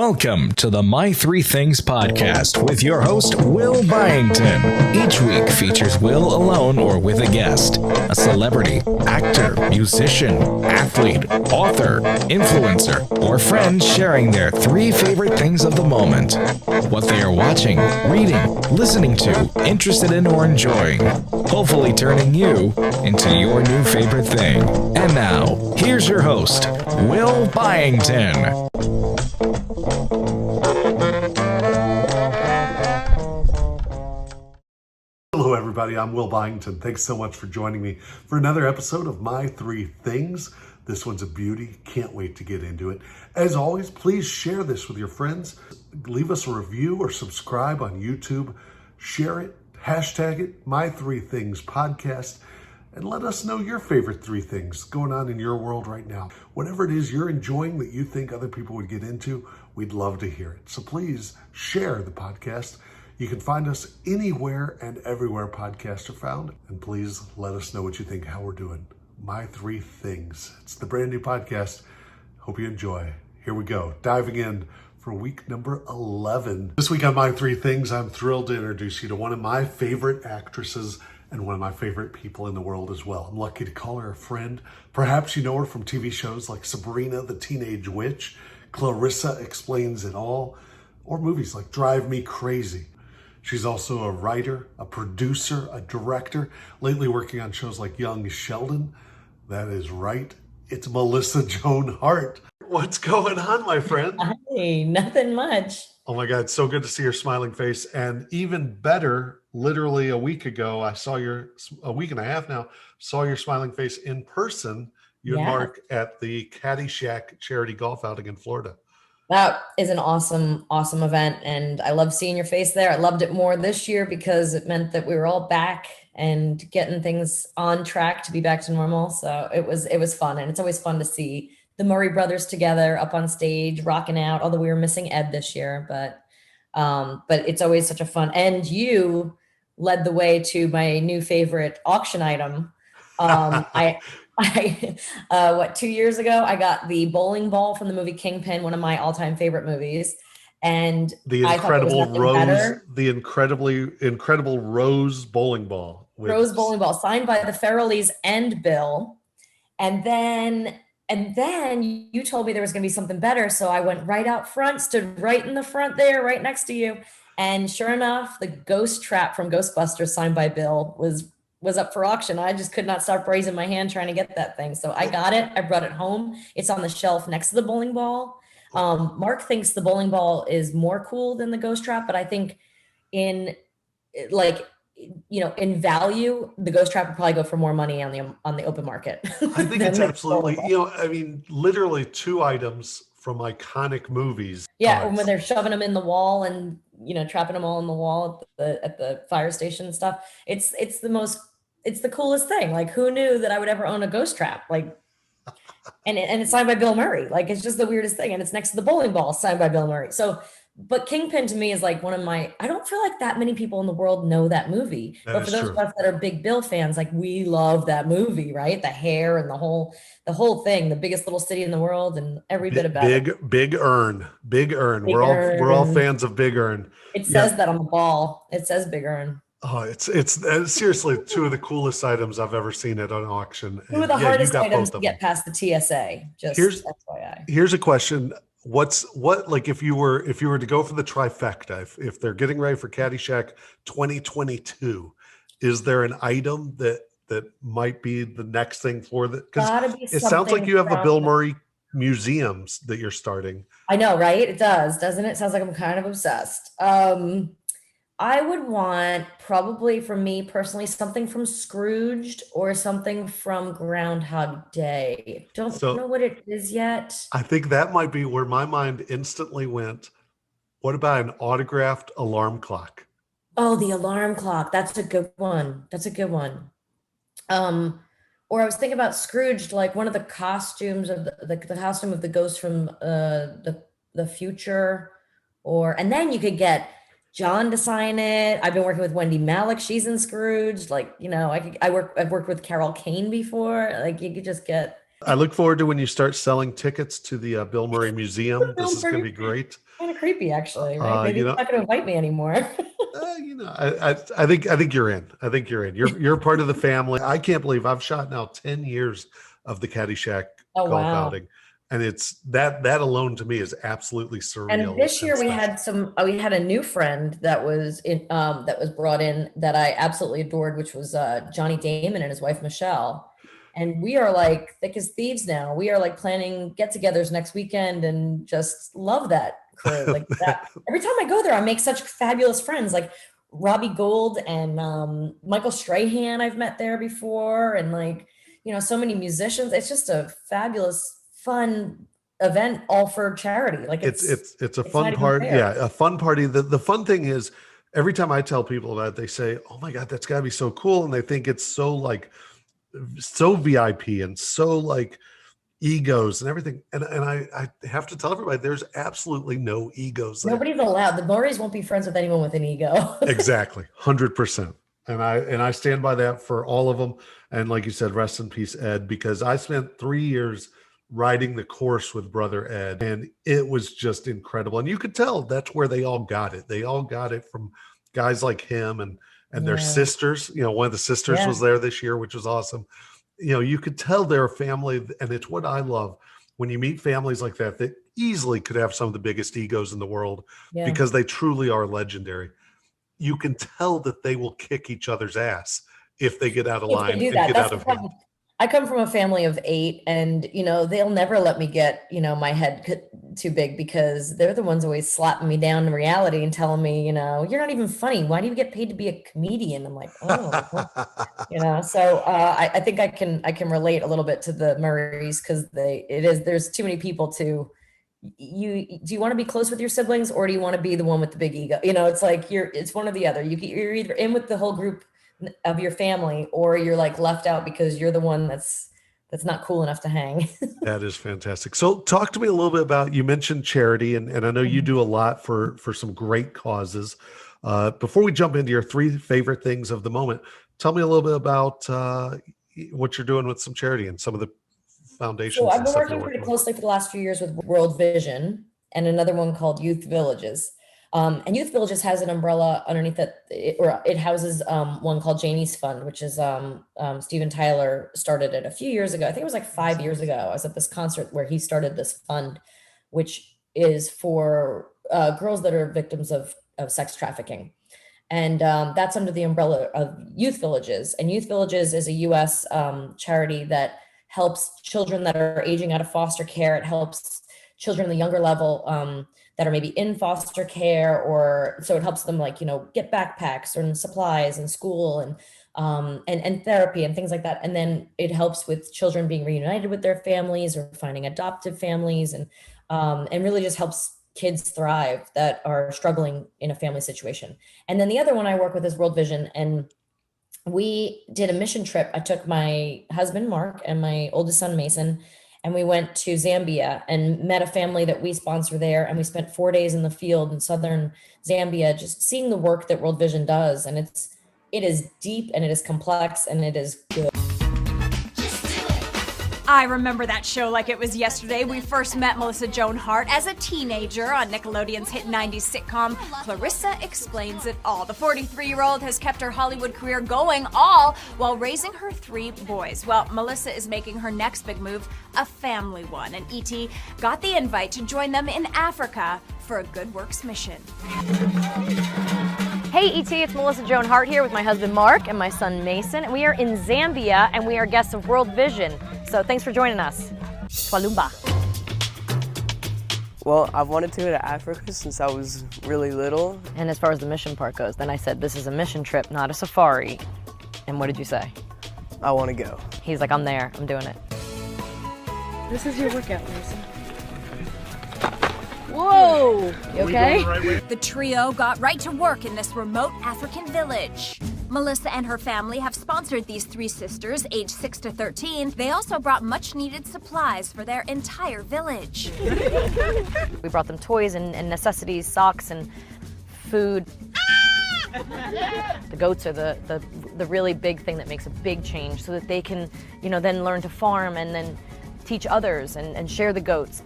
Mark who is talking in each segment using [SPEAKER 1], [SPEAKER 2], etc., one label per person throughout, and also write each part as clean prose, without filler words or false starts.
[SPEAKER 1] Welcome to the My Three Things podcast with your host, Will Byington. Each week features Will alone or with a guest, a celebrity, actor, musician, athlete, author, influencer, or friend sharing their three favorite things of the moment. What they are watching, reading, listening to, interested in, or enjoying. Hopefully turning you into your new favorite thing. And now, here's your host, Will Byington.
[SPEAKER 2] Hello everybody, I'm Will Byington. Thanks so much for joining me for another episode of My Three Things. This one's a beauty. Can't wait to get into it. As always, please share this with your friends. Leave us a review or subscribe on YouTube. Share it, hashtag it, My Three Things Podcast, and let us know your favorite three things going on in your world right now. Whatever it is you're enjoying that you think other people would get into, we'd love to hear it. So please share the podcast. You can find us anywhere and everywhere podcasts are found. And please let us know what you think, how we're doing. My Three Things. It's the brand new podcast. Hope you enjoy. Here we go. Diving in for week number 11. This week on My Three Things, I'm thrilled to introduce you to one of my favorite actresses and one of my favorite people in the world as well. I'm lucky to call her a friend. Perhaps you know her from TV shows like Sabrina the Teenage Witch, Clarissa Explains It All, or movies like Drive Me Crazy. She's also a writer, a producer, a director, lately working on shows like Young Sheldon. That is right. It's Melissa Joan Hart. What's going on, my friend?
[SPEAKER 3] Hey, nothing much.
[SPEAKER 2] Oh my God, so good to see your smiling face. And even better, literally a week ago, a week and a half now, saw your smiling face in person, you and Mark at the Caddyshack charity golf outing in Florida.
[SPEAKER 3] That is an awesome, awesome event. And I love seeing your face there. I loved it more this year because it meant that we were all back and getting things on track to be back to normal. So it was fun. And it's always fun to see the Murray brothers together up on stage, rocking out, although we were missing Ed this year, but it's always such a fun, and you led the way to my new favorite auction item. I 2 years ago, I got the bowling ball from the movie Kingpin, one of my all-time favorite movies. And
[SPEAKER 2] the incredible rose bowling ball.
[SPEAKER 3] Rose bowling ball signed by the Farrellys and Bill. And then you told me there was going to be something better. So I went right out front, stood right in the front there, right next to you. And sure enough, the ghost trap from Ghostbusters signed by Bill was up for auction. I just could not stop raising my hand trying to get that thing. So I got it. I brought it home. It's on the shelf next to the bowling ball. Mark thinks the bowling ball is more cool than the ghost trap, but I think in value, the ghost trap would probably go for more money on the open market.
[SPEAKER 2] I think it's absolutely, literally two items from iconic movies.
[SPEAKER 3] Yeah, when they're shoving them in the wall and trapping them all in the wall at the fire station and stuff. It's the coolest thing. Like, who knew that I would ever own a ghost trap? Like, and it's signed by Bill Murray. Like, it's just the weirdest thing. And it's next to the bowling ball signed by Bill Murray. So, but Kingpin to me is like I don't feel like that many people in the world know that movie. But for those of us that are big Bill fans, like, we love that movie, right? The hair and the whole thing, the biggest little city in the world and every bit about it.
[SPEAKER 2] Big Earn. We're all fans of Big Earn.
[SPEAKER 3] It says that on the ball. It says Big Earn.
[SPEAKER 2] Oh, it's seriously two of the coolest items I've ever seen at an auction.
[SPEAKER 3] Two of the hardest items to get past the TSA. Just FYI.
[SPEAKER 2] Here's a question. If you were to go for the trifecta, if they're getting ready for Caddyshack 2022, is there an item that might be the next thing for that? Because it sounds like you have the Bill Murray museums that you're starting.
[SPEAKER 3] I know, right? It does, doesn't it? Sounds like I'm kind of obsessed. I would want, probably for me personally, something from Scrooged or something from Groundhog Day. Don't know what it is yet.
[SPEAKER 2] I think that might be where my mind instantly went. What about an autographed alarm clock?
[SPEAKER 3] Oh, the alarm clock. That's a good one. Or I was thinking about Scrooged, like one of the costumes of the costume of the ghost from the future, and then you could get John to sign it. I've been working with Wendy Malick. She's in Scrooge. I've worked with Carol Kane before. Like, you could just get
[SPEAKER 2] I look forward to when you start selling tickets to the Bill Murray Museum. This is going to be great.
[SPEAKER 3] Kind of creepy, actually, right? Maybe he's not going to invite me anymore.
[SPEAKER 2] I think you're in. I think you're in. You're part of the family. I can't believe I've shot now 10 years of the Caddyshack golf outing. And it's that alone to me is absolutely surreal.
[SPEAKER 3] And this year we had a new friend that was brought in that I absolutely adored, which was Johnny Damon and his wife Michelle. And we are like thick as thieves now. We are like planning get-togethers next weekend and just love that crew. Like that. Every time I go there, I make such fabulous friends, like Robbie Gould and Michael Strahan I've met there before, and like, so many musicians. It's just a fabulous, fun event, all for charity. Like it's a fun party. Yeah, a fun party. The fun thing is, every time I tell people about it, they say, "Oh my God, that's gotta be so cool," and they think it's so VIP and so like egos and everything. And I have to tell everybody, there's absolutely no egos there. Nobody's allowed. The Murrays won't be friends with anyone with an ego.
[SPEAKER 2] Exactly, 100%. And I stand by that for all of them. And like you said, rest in peace, Ed, because I spent 3 years riding the course with brother Ed, and it was just incredible. And you could tell that's where they all got it. They all got it from guys like him and their sisters. One of the sisters was there this year, which was awesome. You could tell they're a family, and it's what I love when you meet families like that easily could have some of the biggest egos in the world because they truly are legendary. You can tell that they will kick each other's ass if they get out of line and get out of hand.
[SPEAKER 3] I come from a family of 8, and they'll never let me get my head too big, because they're the ones always slapping me down in reality and telling me, you're not even funny. Why do you get paid to be a comedian? I'm like, oh, So I think I can relate a little bit to the Murrays, because there's too many people to. Do you want to be close with your siblings, or do you want to be the one with the big ego? It's like it's one or the other. You're either in with the whole group of your family, or you're like left out because you're the one that's not cool enough to hang.
[SPEAKER 2] That is fantastic. So talk to me a little bit about, you mentioned charity, and I know you do a lot for some great causes. Before we jump into your 3 favorite things of the moment, tell me a little bit about what you're doing with some charity and some of the foundations.
[SPEAKER 3] So I've been working pretty closely for the last few years with World Vision and another one called Youth Villages. And Youth Villages has an umbrella underneath it houses one called Janie's Fund, which is Steven Tyler started it a few years ago. I think it was like 5 years ago. I was at this concert where he started this fund, which is for girls that are victims of sex trafficking. And that's under the umbrella of Youth Villages. And Youth Villages is a U.S. Charity that helps children that are aging out of foster care. It helps children in the younger level that are maybe in foster care, or so it helps them get backpacks and supplies and school and therapy and things like that. And then it helps with children being reunited with their families or finding adoptive families, and really just helps kids thrive that are struggling in a family situation. And then the other one I work with is World Vision, and we did a mission trip. I took my husband, Mark, and my oldest son, Mason, and we went to Zambia and met a family that we sponsor there. And we spent 4 days in the field in southern Zambia, just seeing the work that World Vision does. And it is deep, and it is complex, and it is good.
[SPEAKER 4] I remember that show like it was yesterday. We first met Melissa Joan Hart as a teenager on Nickelodeon's hit 90s sitcom, Clarissa Explains It All. The 43-year-old has kept her Hollywood career going all while raising her 3 boys. Well, Melissa is making her next big move a family one, and E.T. got the invite to join them in Africa for a good works mission.
[SPEAKER 5] Hey E.T., it's Melissa Joan Hart here with my husband Mark and my son Mason. And we are in Zambia, and we are guests of World Vision. So thanks for joining us. Twalumba.
[SPEAKER 6] Well, I've wanted to go to Africa since I was really little.
[SPEAKER 5] And as far as the mission part goes, then I said, this is a mission trip, not a safari. And what did you say?
[SPEAKER 6] I want to go.
[SPEAKER 5] He's like, I'm there, I'm doing it.
[SPEAKER 7] This is your workout, Mason.
[SPEAKER 5] Whoa! You okay?
[SPEAKER 4] The trio got right to work in this remote African village. Melissa and her family have sponsored these 3 sisters, aged 6 to 13. They also brought much-needed supplies for their entire village.
[SPEAKER 5] We brought them toys and necessities, socks and food. The goats are the really big thing that makes a big change, so that they can, then learn to farm and then teach others and share the goats.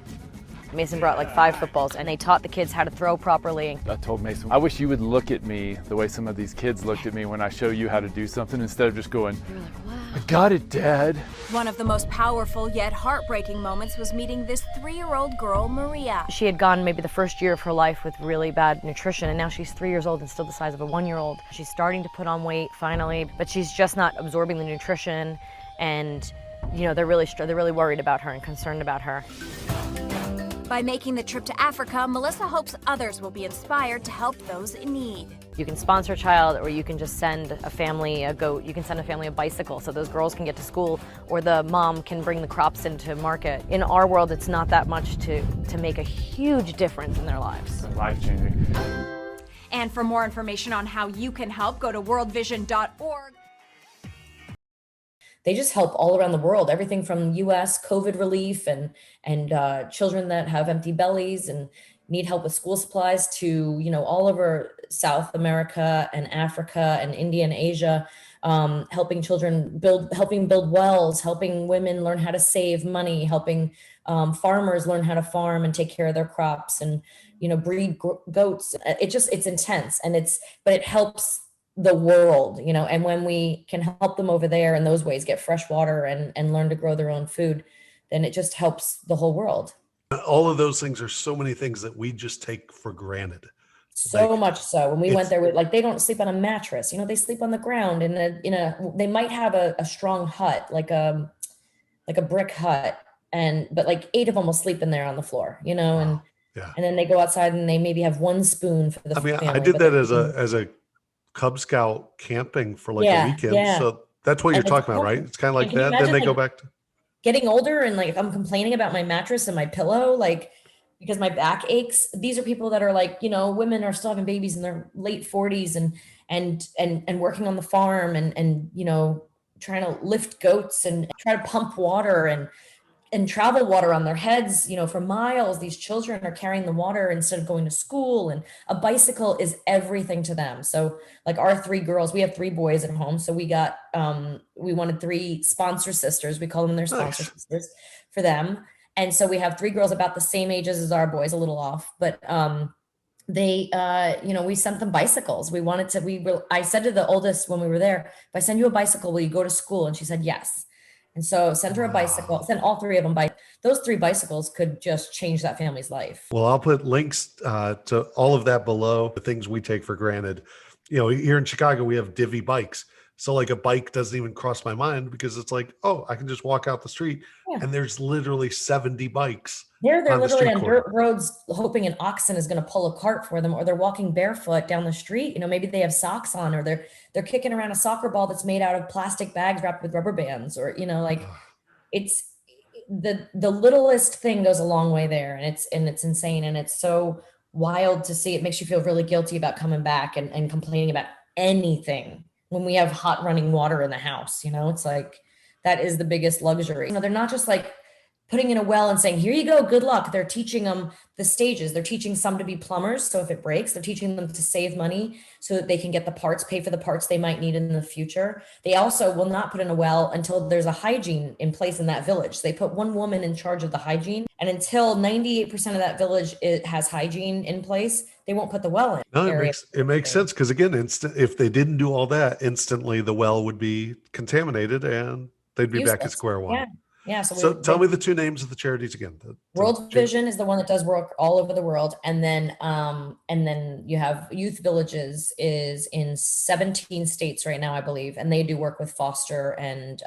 [SPEAKER 5] Mason brought like 5 footballs and they taught the kids how to throw properly.
[SPEAKER 8] I told Mason, I wish you would look at me the way some of these kids looked at me when I show you how to do something instead of just going, you're like, wow. I got it, Dad.
[SPEAKER 4] One of the most powerful yet heartbreaking moments was meeting this 3-year-old girl, Maria.
[SPEAKER 5] She had gone maybe the first year of her life with really bad nutrition, and now she's 3 years old and still the size of a 1-year-old. She's starting to put on weight finally, but she's just not absorbing the nutrition, and they're really worried about her and concerned about her.
[SPEAKER 4] By making the trip to Africa, Melissa hopes others will be inspired to help those in need.
[SPEAKER 5] You can sponsor a child, or you can just send a family a goat. You can send a family a bicycle so those girls can get to school, or the mom can bring the crops into market. In our world, it's not that much to make a huge difference in their lives.
[SPEAKER 8] Life-changing.
[SPEAKER 4] And for more information on how you can help, go to worldvision.org.
[SPEAKER 3] They just help all around the world, everything from U.S. COVID relief and children that have empty bellies and need help with school supplies to, all over South America and Africa and India and Asia, helping children helping build wells, helping women learn how to save money, helping farmers learn how to farm and take care of their crops and, breed goats. It's intense but it helps the world, and when we can help them over there in those ways, get fresh water and learn to grow their own food, then it just helps the whole world.
[SPEAKER 2] All of those things are so many things that we just take for granted.
[SPEAKER 3] So much so. When we went there, they don't sleep on a mattress, they sleep on the ground they might have a strong hut, like a brick hut, but like 8 of them will sleep in there on the floor, and then they go outside and they maybe have 1 spoon for the family.
[SPEAKER 2] I did that as a Cub Scout camping for like a weekend. Yeah. So that's what you're talking about, right? It's kind of like that. Then they go back to
[SPEAKER 3] getting older and like, if I'm complaining about my mattress and my pillow, like, because my back aches, these are people that are like, women are still having babies in their late 40s and working on the farm and trying to lift goats and try to pump water and travel water on their heads, for miles. These children are carrying the water instead of going to school, and a bicycle is everything to them. So like our 3 girls, we have 3 boys at home. So we got, we wanted 3 sponsor sisters. We call them their sponsor sisters for them. And so we have 3 girls about the same ages as our boys, a little off, but, they, we sent them bicycles. I said to the oldest when we were there, if I send you a bicycle, will you go to school? And she said, yes. And so send her a bicycle, send all 3 of them those 3 bicycles could just change that family's life.
[SPEAKER 2] Well, I'll put links to all of that below, the things we take for granted. Here in Chicago, we have divvy bikes. So like a bike doesn't even cross my mind because it's like, oh, I can just walk out the street and there's literally 70 bikes.
[SPEAKER 3] They're literally on dirt roads hoping an oxen is going to pull a cart for them, or they're walking barefoot down the street. Maybe they have socks on, or they're kicking around a soccer ball that's made out of plastic bags wrapped with rubber bands, or, it's the littlest thing goes a long way there. And it's insane. And it's so wild to see. It makes you feel really guilty about coming back and complaining about anything when we have hot running water in the house. It's like, that is the biggest luxury. They're not just like putting in a well and saying, here you go, good luck. They're teaching them the stages. They're teaching some to be plumbers. So if it breaks, they're teaching them to save money so that they can get the parts, pay for the parts they might need in the future. They also will not put in a well until there's a hygiene in place in that village. So they put 1 woman in charge of the hygiene. And until 98% of that village has hygiene in place, they won't put the well in.
[SPEAKER 2] No, it makes sense. Because again, if they didn't do all that, instantly the well would be contaminated and they'd be back at square one.
[SPEAKER 3] Yeah. Yeah.
[SPEAKER 2] So tell me the 2 names of the charities again.
[SPEAKER 3] World Vision is the one that does work all over the world. And then you have Youth Villages is in 17 states right now, I believe. And they do work with foster and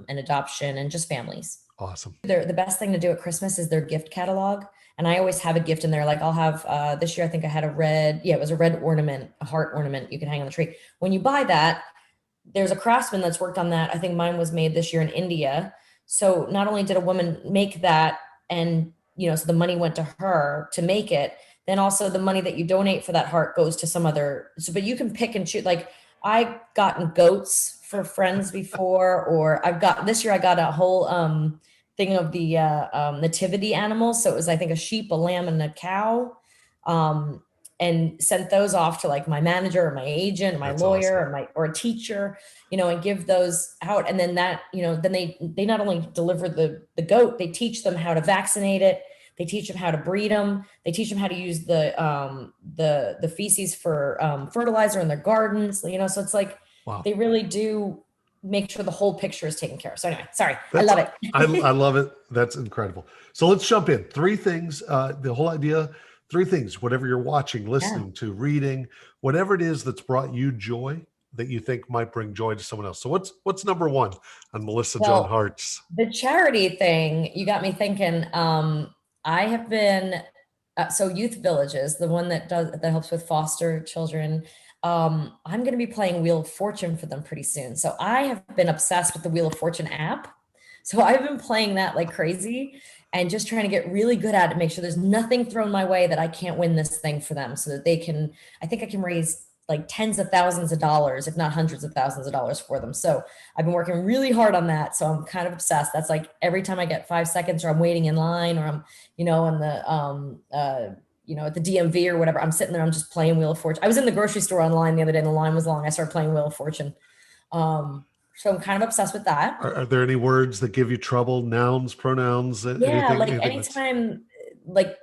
[SPEAKER 3] adoption and just families.
[SPEAKER 2] Awesome.
[SPEAKER 3] The best thing to do at Christmas is their gift catalog. And I always have a gift in there. Like I'll have, this year, I think I had it was a red ornament, a heart ornament you can hang on the tree. When you buy that, there's a craftsman that's worked on that. I think mine was made this year in India. So not only did a woman make that and, so the money went to her to make it, then also the money that you donate for that heart goes to some other, but you can pick and choose. Like I gotten goats for friends before, or this year I got a whole, thing of the, nativity animals. So it was, I think, a sheep, a lamb, and a cow. and sent those off to like my manager or my agent, my
[SPEAKER 2] That's
[SPEAKER 3] lawyer,
[SPEAKER 2] awesome.
[SPEAKER 3] or a teacher, and give those out. And then that, then they not only deliver the goat, they teach them how to vaccinate it. They teach them how to breed them. They teach them how to use the feces for fertilizer in their gardens. So it's like,
[SPEAKER 2] Wow.
[SPEAKER 3] they really do make sure the whole picture is taken care of. So anyway, sorry, I love it.
[SPEAKER 2] I love it. That's incredible. So let's jump in. 3 things. The whole idea. 3 things. Whatever you're watching, listening to, reading, whatever it is that's brought you joy that you think might bring joy to someone else. So what's number 1 on Melissa Joan Hart's?
[SPEAKER 3] The charity thing, you got me thinking. I have been so Youth Villages, the one that helps with foster children. I'm going to be playing Wheel of Fortune for them pretty soon. So I have been obsessed with the Wheel of Fortune app. So I've been playing that like crazy and just trying to get really good at it, make sure there's nothing thrown my way that I can't win this thing for them, so that I think I can raise like tens of thousands of dollars, if not hundreds of thousands of dollars for them. So I've been working really hard on that. So I'm kind of obsessed. That's like every time I get 5 seconds, or I'm waiting in line, or I'm, on the, at the DMV or whatever, I'm sitting there, I'm just playing Wheel of Fortune. I was in the grocery store online the other day and the line was long. I started playing Wheel of Fortune. So I'm kind of obsessed with that.
[SPEAKER 2] Are there any words that give you trouble? Nouns, pronouns?
[SPEAKER 3] Yeah, anytime, like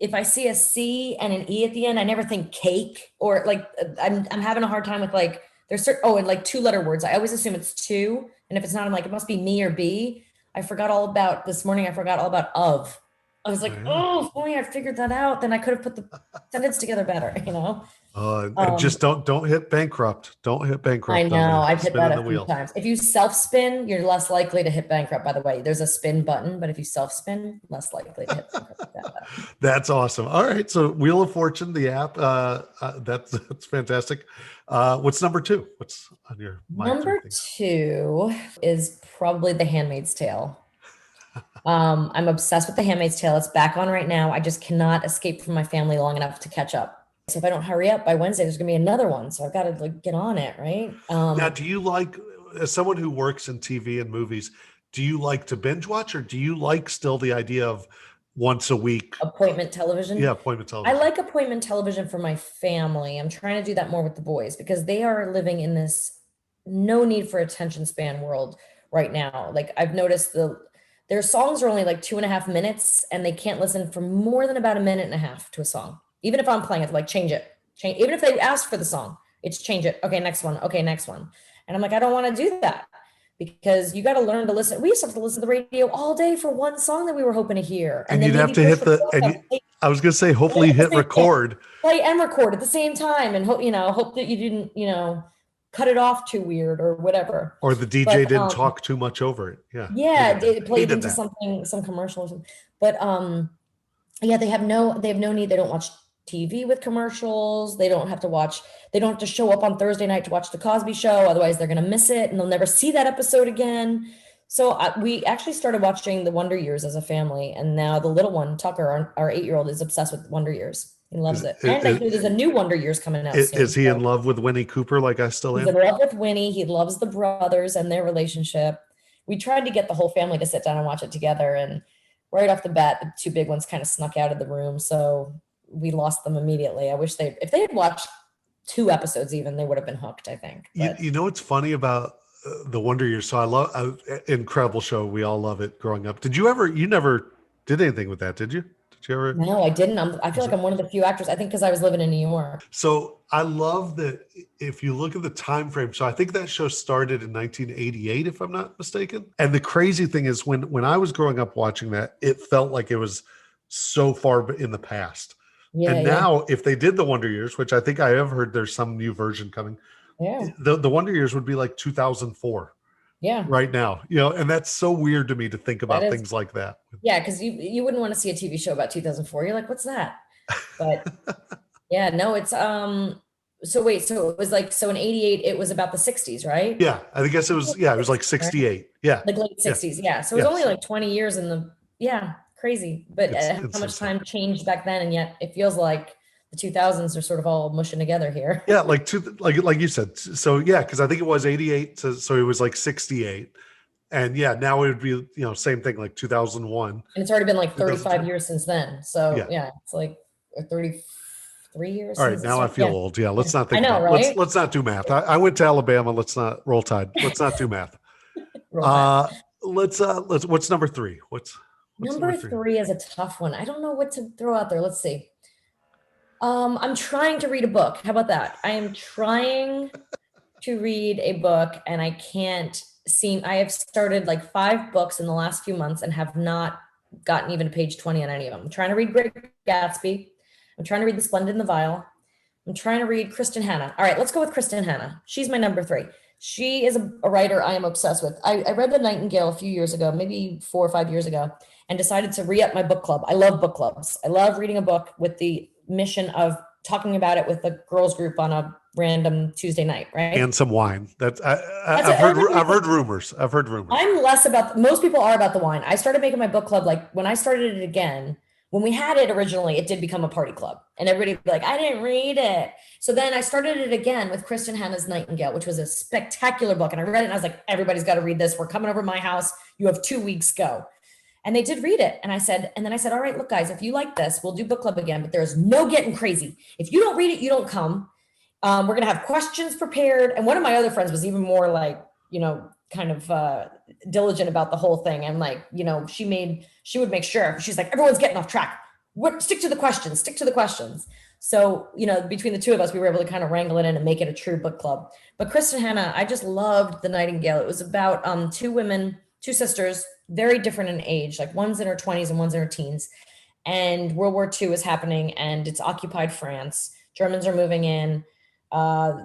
[SPEAKER 3] if I see a C and an E at the end, I never think cake, or like I'm having a hard time with like there's certain, and like 2-letter words. I always assume it's 2, and if it's not, I'm like, it must be me or B. This morning I forgot all about of. I was like, if only I figured that out, then I could have put the sentence together better,
[SPEAKER 2] And just don't hit bankrupt. Don't hit bankrupt.
[SPEAKER 3] I know. I've hit that a few times. If you self-spin, you're less likely to hit bankrupt, by the way. There's a spin button, but if you self-spin, less likely to hit bankrupt.
[SPEAKER 2] That's awesome. All right. So Wheel of Fortune, the app, that's fantastic. What's number 2? What's on your mind?
[SPEAKER 3] Number 2 is probably The Handmaid's Tale. I'm obsessed with The Handmaid's Tale. It's back on right now. I just cannot escape from my family long enough to catch up. So if I don't hurry up by Wednesday, there's gonna be another one. So I've got to like get on it, right?
[SPEAKER 2] Now, do you like, as someone who works in TV and movies, do you like to binge watch, or do you like still the idea of once a week
[SPEAKER 3] appointment television?
[SPEAKER 2] Yeah, appointment television.
[SPEAKER 3] I like appointment television for my family. I'm trying to do that more with the boys because they are living in this no need for attention span world right now. Like I've noticed their songs are only like 2.5 minutes, and they can't listen for more than about 1.5 minutes to a song. Even if I'm playing it, like change it. Even if they ask for the song, it's change it. Okay, next one. Okay, next one. And I'm like, I don't want to do that because you got to learn to listen. We used to have to listen to the radio all day for one song that we were hoping to hear.
[SPEAKER 2] And you'd have to hit I was going to say, hopefully you hit record.
[SPEAKER 3] Play and record at the same time, and hope that you didn't, cut it off too weird or whatever.
[SPEAKER 2] Or the DJ didn't talk too much over it. Yeah.
[SPEAKER 3] Yeah, it played into some commercials. But yeah, they have no need. They don't watch TV with commercials. They don't have to show up on Thursday night to watch the Cosby Show. Otherwise they're going to miss it and they'll never see that episode again. So we actually started watching the Wonder Years as a family. And now the little one, Tucker, our 8-year-old, is obsessed with Wonder Years. He loves it. And I hear there's a new Wonder Years coming out soon.
[SPEAKER 2] Is he in love with Winnie Cooper like I still am?
[SPEAKER 3] He's in love with Winnie. He loves the brothers and their relationship. We tried to get the whole family to sit down and watch it together. And right off the bat, the 2 big ones kind of snuck out of the room. So we lost them immediately. I wish if they had watched 2 episodes even, they would have been hooked, I think.
[SPEAKER 2] You know what's funny about the Wonder Years? So I love incredible show. We all love it growing up. You never did anything with that, did you? Did you ever?
[SPEAKER 3] No, I didn't. I feel like I'm one of the few actors, I think because I was living in New York.
[SPEAKER 2] So I love that if you look at the time frame. So I think that show started in 1988, if I'm not mistaken. And the crazy thing is when I was growing up watching that, it felt like it was so far in the past. Yeah, and now if they did the Wonder Years, which I think I have heard there's some new version coming, the Wonder Years would be like 2004.
[SPEAKER 3] Yeah.
[SPEAKER 2] Right now, and that's so weird to me to think about things like that.
[SPEAKER 3] Yeah, because you wouldn't want to see a TV show about 2004. You're like, what's that? But yeah, no, it's so it was like, so in 88, it was about the 60s, right?
[SPEAKER 2] Yeah, I guess it was, it was like 68. Yeah.
[SPEAKER 3] Like late 60s. Yeah. So it was only like 20 years crazy. But how much time changed back then, and yet it feels like the 2000s are sort of all mushing together here.
[SPEAKER 2] Yeah, like you said. So yeah, because I think it was 88, so it was like 68, and now it would be same thing like 2001.
[SPEAKER 3] And it's already been like 35 years since then. So yeah it's like 30 3 years.
[SPEAKER 2] All right,
[SPEAKER 3] since it
[SPEAKER 2] now I
[SPEAKER 3] started.
[SPEAKER 2] feel
[SPEAKER 3] Yeah.
[SPEAKER 2] old. Yeah, let's not
[SPEAKER 3] I
[SPEAKER 2] think
[SPEAKER 3] know,
[SPEAKER 2] about
[SPEAKER 3] right?
[SPEAKER 2] let's not do math. I went to Alabama. Let's not roll tide. Let's not do math.
[SPEAKER 3] Roll Tide.
[SPEAKER 2] Let's what's number three? What's number
[SPEAKER 3] Number
[SPEAKER 2] three?
[SPEAKER 3] three is a tough one. I don't know what to throw out there. Let's see. I'm trying to read a book. How about that? I am trying to read a book and I can't seem, I have started like 5 books in the last few months and have not gotten even to page 20 on any of them. I'm trying to read Great Gatsby. I'm trying to read The Splendid and the Vile. I'm trying to read Kristen Hanna. All right, let's go with Kristen Hanna. She's my number 3. She is a writer I am obsessed with. I read The Nightingale a few years ago, maybe 4 or 5 years ago, and decided to re-up my book club. I love book clubs. I love reading a book with the mission of talking about it with a girls group on a random Tuesday night, right?
[SPEAKER 2] And some wine. I've heard rumors. I've heard rumors.
[SPEAKER 3] I'm less about, most people are about the wine. I started making my book club, like when I started it again, when we had it originally, it did become a party club and everybody would be like, I didn't read it. So then I started it again with Kristen Hanna's Nightingale, which was a spectacular book. And I read it and I was like, everybody's got to read this. We're coming over to my house. You have 2 weeks, go. And they did read it. And then I said, all right, look, guys, if you like this, we'll do book club again, but there's no getting crazy. If you don't read it, you don't come. We're going to have questions prepared. And one of my other friends was even more like, kind of diligent about the whole thing. And like, she would make sure, she's like, everyone's getting off track. Stick to the questions. So, between the two of us, we were able to kind of wrangle it in and make it a true book club. But Kristen Hanna, I just loved The Nightingale. It was about 2 women, 2 sisters, very different in age, like one's in her 20s and one's in her teens. And World War II is happening and it's occupied France. Germans are moving in. The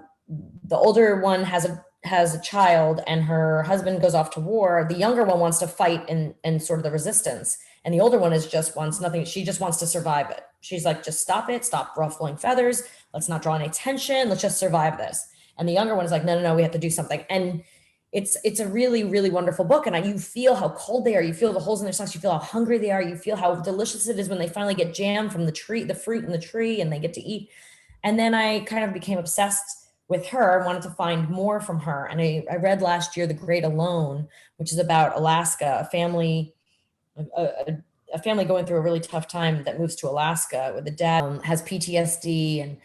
[SPEAKER 3] older one has a child and her husband goes off to war. The younger one wants to fight in sort of the resistance. And the older one wants nothing. She just wants to survive it. She's like, just stop it. Stop ruffling feathers. Let's not draw any attention. Let's just survive this. And the younger one is like, no, we have to do something. And it's a really, really wonderful book. And you feel how cold they are. You feel the holes in their socks. You feel how hungry they are. You feel how delicious it is when they finally get jam from the tree, the fruit in the tree, and they get to eat. And then I kind of became obsessed with her. I wanted to find more from her. And I read last year, The Great Alone, which is about Alaska, a family going through a really tough time that moves to Alaska with the dad has PTSD and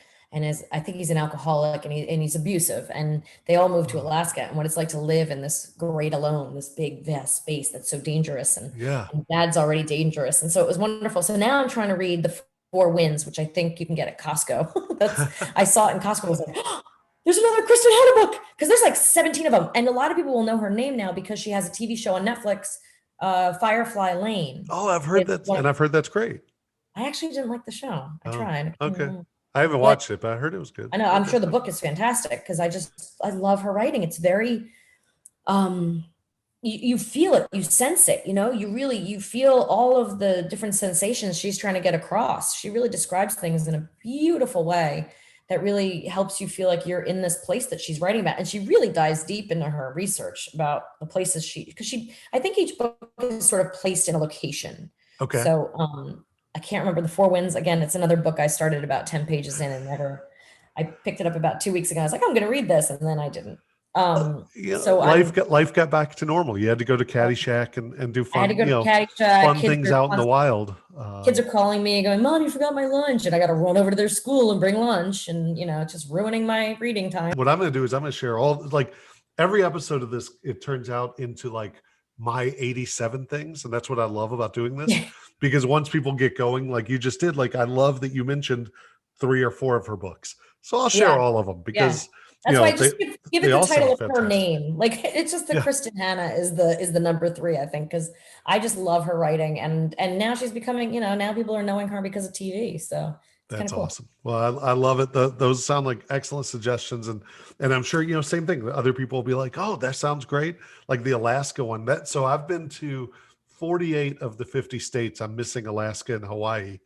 [SPEAKER 3] I think he's an alcoholic and he's abusive, and they all move to Alaska and what it's like to live in this great alone, this big vast space that's so dangerous and dad's already dangerous. And so it was wonderful. So now I'm trying to read The 4 Winds, which I think you can get at Costco. I saw it in Costco. I was like, oh, there's another Kristen Hanna book, because there's like 17 of them. And a lot of people will know her name now because she has a TV show on Netflix, Firefly Lane.
[SPEAKER 2] Oh, I've heard that. And I've heard that's great.
[SPEAKER 3] I actually didn't like the show. I tried.
[SPEAKER 2] Okay. I haven't watched it, but I heard it was good.
[SPEAKER 3] I know. I'm sure the book is fantastic because I love her writing. It's very, you feel it, you sense it, you feel all of the different sensations she's trying to get across. She really describes things in a beautiful way that really helps you feel like you're in this place that she's writing about. And she really dives deep into her research about the places I think each book is sort of placed in a location.
[SPEAKER 2] Okay.
[SPEAKER 3] So, I can't remember The 4 Winds. Again, it's another book I started about 10 pages in and I picked it up about 2 weeks ago. I was like, I'm going to read this. And then I didn't. So
[SPEAKER 2] life got back to normal. You had to go to Caddyshack and do fun,
[SPEAKER 3] I had to go to Caddyshack.
[SPEAKER 2] fun things out in the wild.
[SPEAKER 3] Kids are calling me going, Mom, you forgot my lunch. And I got to run over to their school and bring lunch and, just ruining my reading time.
[SPEAKER 2] What I'm going to do is I'm going to share every episode of this. It turns out into my 87 things. And that's what I love about doing this. Because once people get going, like you just did, I love that you mentioned 3 or 4 of her books. So I'll share all of them because
[SPEAKER 3] that's why I just give it the title of her name. It's just the Kristen Hanna is the number 3, I think, because I just love her writing. And now she's becoming, now people are knowing her because of TV. So
[SPEAKER 2] that's
[SPEAKER 3] cool.
[SPEAKER 2] Awesome. Well, I love it. Those sound like excellent suggestions. And I'm sure, same thing. Other people will be like, oh, that sounds great. Like the Alaska one. So I've been to 48 of the 50 states. I'm missing Alaska and Hawaii.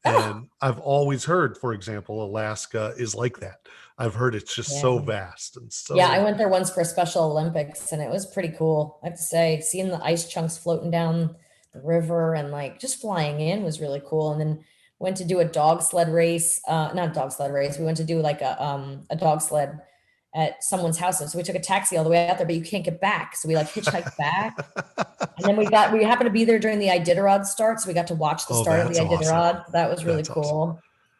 [SPEAKER 2] And I've always heard, for example, Alaska is like that. I've heard it's just so vast. And so
[SPEAKER 3] I went there once for Special Olympics and it was pretty cool. I have to say, seeing the ice chunks floating down the river and just flying in was really cool. And then went to do a dog sled race, not dog sled race. We went to do a dog sled at someone's house. So we took a taxi all the way out there, but you can't get back. So we hitchhiked back. And then we happened to be there during the Iditarod start. So we got to watch the start of the Iditarod. Awesome. That was really cool. Awesome.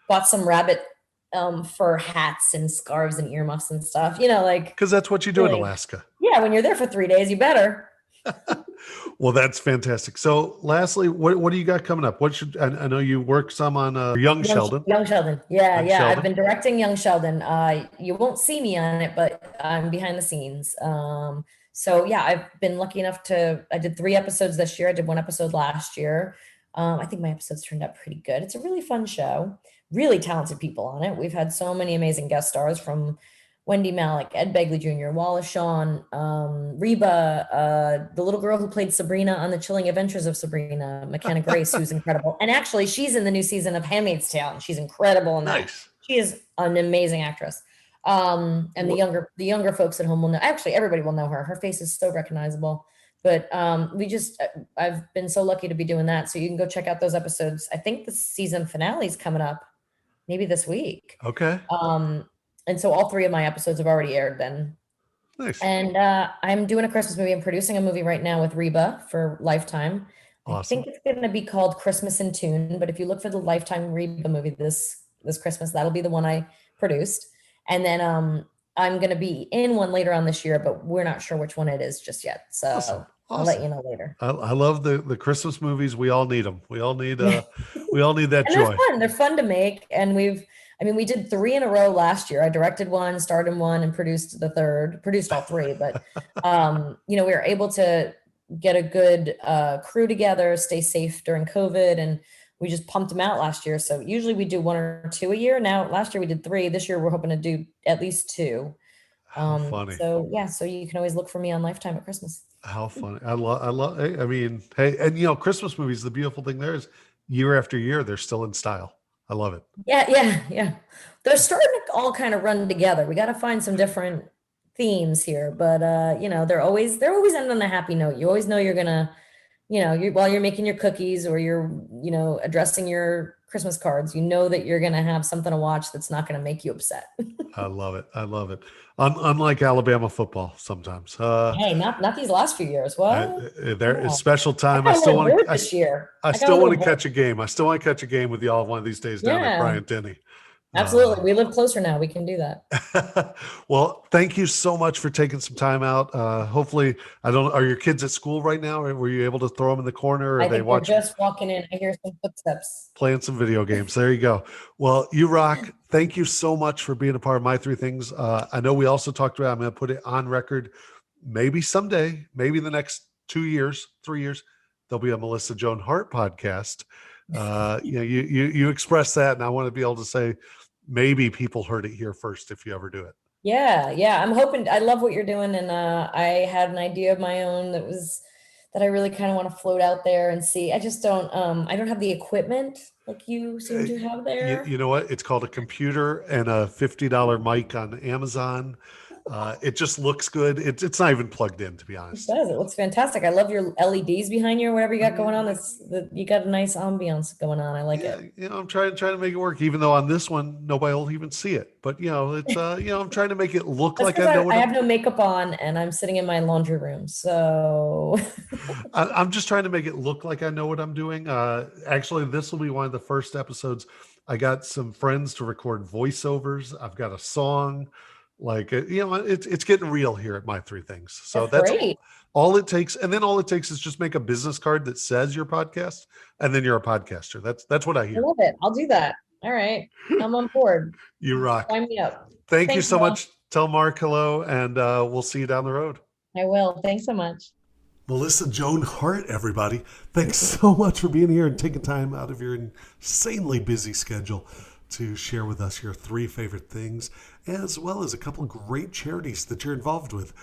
[SPEAKER 3] Bought some rabbit fur hats and scarves and earmuffs and stuff, you know, like,
[SPEAKER 2] Because that's what you do in Alaska.
[SPEAKER 3] yeah, when you're there for 3 days, you better.
[SPEAKER 2] Well, that's fantastic. So lastly, what do you got coming up? I know you work some on Young Sheldon.
[SPEAKER 3] Young Sheldon. Yeah.
[SPEAKER 2] Young
[SPEAKER 3] yeah.
[SPEAKER 2] Sheldon.
[SPEAKER 3] I've been directing Young Sheldon. You won't see me on it, but I'm behind the scenes. So yeah, I've been lucky enough I did 3 episodes this year. I did 1 episode last year. I think my episodes turned out pretty good. It's a really fun show, really talented people on it. We've had so many amazing guest stars, from Wendy Malick, Ed Begley Jr., Wallace Shawn, Reba, the little girl who played Sabrina on The Chilling Adventures of Sabrina, McKenna Grace, who's incredible. And actually, she's in the new season of Handmaid's Tale, and she's incredible in that.
[SPEAKER 2] Nice.
[SPEAKER 3] She is an amazing actress. And the younger folks at home will know. Actually, everybody will know her. Her face is so recognizable. But I've been so lucky to be doing that. So you can go check out those episodes. I think the season finale is coming up maybe this week.
[SPEAKER 2] Okay.
[SPEAKER 3] And so all 3 of my episodes have already aired then.
[SPEAKER 2] Nice.
[SPEAKER 3] And I'm doing a Christmas movie. I'm producing a movie right now with Reba for Lifetime.
[SPEAKER 2] Awesome.
[SPEAKER 3] I think it's going to be called Christmas in Tune. But if you look for the Lifetime Reba movie this Christmas, that'll be the one I produced. And then I'm going to be in one later on this year, but we're not sure which one it is just yet. So
[SPEAKER 2] Awesome.
[SPEAKER 3] I'll let you know later.
[SPEAKER 2] I love the Christmas movies. We all need them. We all need that
[SPEAKER 3] And
[SPEAKER 2] joy.
[SPEAKER 3] They're fun to make. And we did 3 in a row last year. I directed 1, starred in 1, and produced the 3rd, produced all 3. But, we were able to get a good crew together, stay safe during COVID, and we just pumped them out last year. So usually we do 1 or 2 a year. Now, last year we did 3. This year we're hoping to do at least 2.
[SPEAKER 2] Funny.
[SPEAKER 3] So yeah, so you can always look for me on Lifetime at Christmas.
[SPEAKER 2] How funny. I love, I mean, hey, and Christmas movies, the beautiful thing there is year after year, they're still in style. I love it.
[SPEAKER 3] Yeah. They're starting to all kind of run together. We got to find some different themes here, but they're always ending on a happy note. You always know you're gonna, while you're making your cookies or you're, addressing your Christmas cards, you know that you're gonna have something to watch that's not gonna make you upset.
[SPEAKER 2] I love it. Unlike Alabama football, sometimes.
[SPEAKER 3] Hey, not these last few years. What?
[SPEAKER 2] There is special time.
[SPEAKER 3] I still want this year.
[SPEAKER 2] I still want to catch a game. I still want to catch a game with y'all one of these days down at Bryant Denny.
[SPEAKER 3] Absolutely. We live closer now. We can do that.
[SPEAKER 2] Well, thank you so much for taking some time out. Hopefully, are your kids at school right now? Or were you able to throw them in the corner? Or
[SPEAKER 3] I think they're just walking in. I hear some footsteps.
[SPEAKER 2] Playing some video games. There you go. Well, you rock. Thank you so much for being a part of My 3 Things. I know we also talked about, I'm going to put it on record, maybe someday, maybe the next 2 years, 3 years, there'll be a Melissa Joan Hart podcast. You expressed that, and I want to be able to say, maybe people heard it here first if you ever do it.
[SPEAKER 3] Yeah. I'm hoping. I love what you're doing. And I had an idea of my own that I really kind of want to float out there and see. I just don't have the equipment like you seem to have there.
[SPEAKER 2] You know what? It's called a computer and a $50 mic on Amazon. It just looks good. It's not even plugged in, to be honest.
[SPEAKER 3] It does. It looks fantastic. I love your LEDs behind you or whatever you got going on. You got a nice ambiance going on. I like it.
[SPEAKER 2] I'm trying to make it work, even though on this one nobody will even see it. But it's I'm trying to make it look like I know.
[SPEAKER 3] I have no makeup on, and I'm sitting in my laundry room, so
[SPEAKER 2] I'm just trying to make it look like I know what I'm doing. Actually, this will be one of the first episodes. I got some friends to record voiceovers. I've got a song. Like, it's getting real here at My 3 Things. So that's
[SPEAKER 3] great.
[SPEAKER 2] All it takes. And then all it takes is just make a business card that says your podcast, and then you're a podcaster. That's what I hear.
[SPEAKER 3] I love it. I'll do that. All right. I'm on board.
[SPEAKER 2] You rock.
[SPEAKER 3] Sign me up.
[SPEAKER 2] Thank you so much. Tell Mark hello, and we'll see you down the road.
[SPEAKER 3] I will. Thanks so much.
[SPEAKER 2] Melissa Joan Hart, everybody. Thanks so much for being here and taking time out of your insanely busy schedule to share with us your 3 favorite things, as well as a couple of great charities that you're involved with.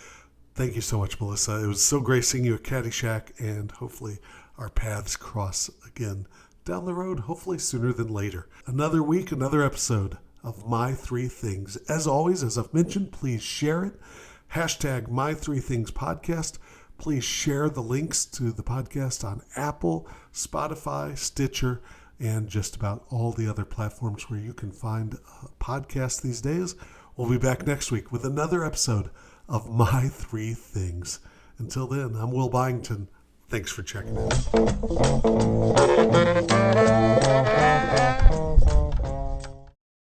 [SPEAKER 2] Thank you so much, Melissa. It was so great seeing you at Caddyshack, and hopefully our paths cross again down the road, hopefully sooner than later. Another week, another episode of My 3 Things. As always, as I've mentioned, please share it. Hashtag My 3 Things Podcast. Please share the links to the podcast on Apple, Spotify, Stitcher, and just about all the other platforms where you can find podcasts these days. We'll be back next week with another episode of My 3 Things. Until then, I'm Will Byington. Thanks for checking in.